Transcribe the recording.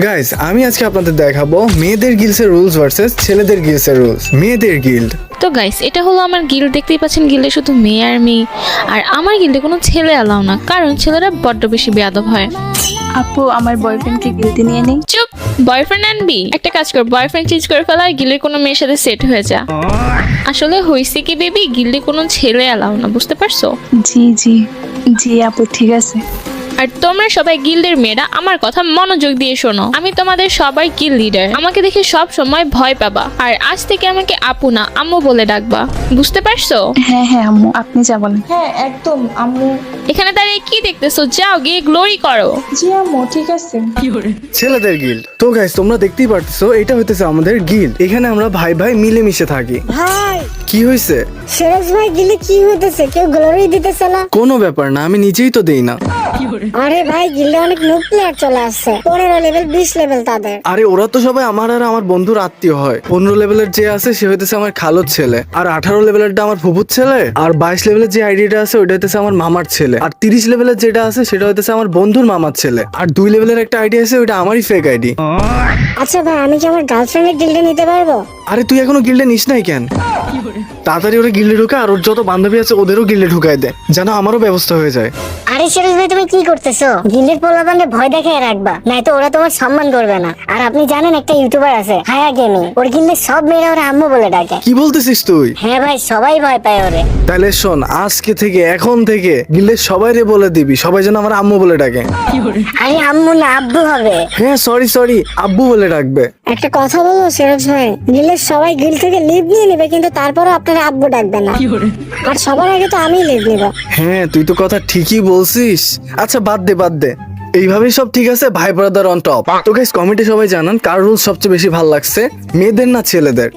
Guys আমি আজকে আপনাদের দেখাবো মেয়েদের গিল্ডসের রুলস ভার্সেস ছেলেদের গিল্ডসের রুলস। মেয়েদের গিল্ড। তো গাইস, এটা হলো আমার গিল্ড। দেখতেই পাচ্ছেন, গিল্ডে শুধু মেয়ে আর মেয়ে। আর আমার গিল্ডে কোনো ছেলে অ্যালাউ না, কারণ ছেলেরা বড্ড বেশি বেয়াদব হয়। আপু, আমার বয়ফ্রেন্ডকে গিলতে নিয়ে নেই। চুপ! বয়ফ্রেন্ড আনবি? একটা কাজ কর, বয়ফ্রেন্ড চেঞ্জ করে ফেলা আর গিল্ডের কোনো মেয়ের সাথে সেট হয়ে যা। আসলে হয়েছে কি বেবি, গিল্ডে কোনো ছেলে অ্যালাউ না, বুঝতে পারছো? জি জি জি আপু, ঠিক আছে। আর তোমরা সবাই গিল্ডের মেয়েরা আমার কথা মনোযোগ দিয়ে শোনো। আমি তোমাদের সবাই গিল্ড লিডার। আমাকে দেখে সব সময় ভয় পাবা, আর আজ থেকে আমাকে আপু না আম্মু বলে ডাকবা, বুঝতে পারছো? হ্যাঁ হ্যাঁ আম্মু, আপনি যা বলেন। হ্যাঁ একদম আম্মু। এখানে দাঁড়িয়ে কি দেখতেছো? যাও গিয়ে গ্লোরি করো। জি আম্মু, ঠিক আছে। ছেলেদের গিল্ড। তো গাইস তোমরা দেখতেই পারতেছো, এটা হইতেছে আমাদের গিল্ড। এখানে আমরা ভাই ভাই মিলেমিশে থাকি। ভাই কি হয়েছে? সিরাজ ভাই গিলে কি হইতেছে? কেউ গ্লোরি দিতেছে না? কোনো ব্যাপার না, আমি নিজেই তো দেই না। আরে ভাই গিলে অনেক নুক প্লেয়ার চলে আসছে, 15 লেভেল 20 লেভেল তাদের। আরে ওরা তো সবাই আমার আর আমার বন্ধুর আত্মীয় হয়। 15 লেভেলের যে আছে সে হইতেছে আমার খালুর ছেলে, আর 18 লেভেলেরটা আমার ফুফুর ছেলে, আর 22 লেভেলের যে আইডিটা আছে ওইটা হইতেছে আমার মামার ছেলে, আর 30 লেভেলের যেটা আছে সেটা হইতেছে আমার বন্ধুর মামার ছেলে, আর 2 লেভেলের একটা আইডি আছে ওইটা আমারই ফেক আইডি। আচ্ছা ভাই, আমি কি আমার গার্লফ্রেন্ডের গিল্ডে নিতে পারবো? আরে তুই এখনো গিল্ডে নিস নাই কেন? তাড়াতাড়ি ওরা গিল্ডে ঢুকা, আর ওর যত বান্ধবী আছে ওদেরও গিল্ডে ঢুকায় দে, যেন আমারও ব্যবস্থা হয়ে যায়। আরে সিরাজ ভাই, তুমি কি করতেছো? গিল্ডের পোলাপানকে ভয় দেখায় রাখবা, নয়তো ওরা তোমার সম্মান করবে না। আর আপনি জানেন একটা ইউটিউবার আছে হায়া গেমিং, ওর গিল্ডের সব মেয়েরা ওরা আম্মু বলে ডাকে। কি বলতেছিস তুই? হ্যাঁ ভাই, সবাই ভয় পায় ওরে। তাহলে শোন, আজকে থেকে এখন থেকে গিল্ডের সবাইরে বলে দিবি সবাই যেন আমার আম্মু বলে ডাকে। আরে আম্মু না, আব্বু হবে। হ্যাঁ সরি আব্বু বলে ডাকবে। একটা কথা বলবো সিরাজ ভাই, গিল্ডের সবাই গিল্ড থেকে লিভ নিয়ে নেবে, কিন্তু তারপরও আপনারা আব্বু ডাকবে না। আর সবার আগে তো আমি লিভ নিব। হ্যাঁ তুই তো কথা ঠিকই বলছিস। আচ্ছা বাদ দে, এইভাবেই সব ঠিক আছে। ভাই ব্রাদার অন টপ। তো গাইস কমেন্টে সবাই জানান কার রুল সবচেয়ে বেশি ভালো লাগছে, মেয়েদের না ছেলেদের।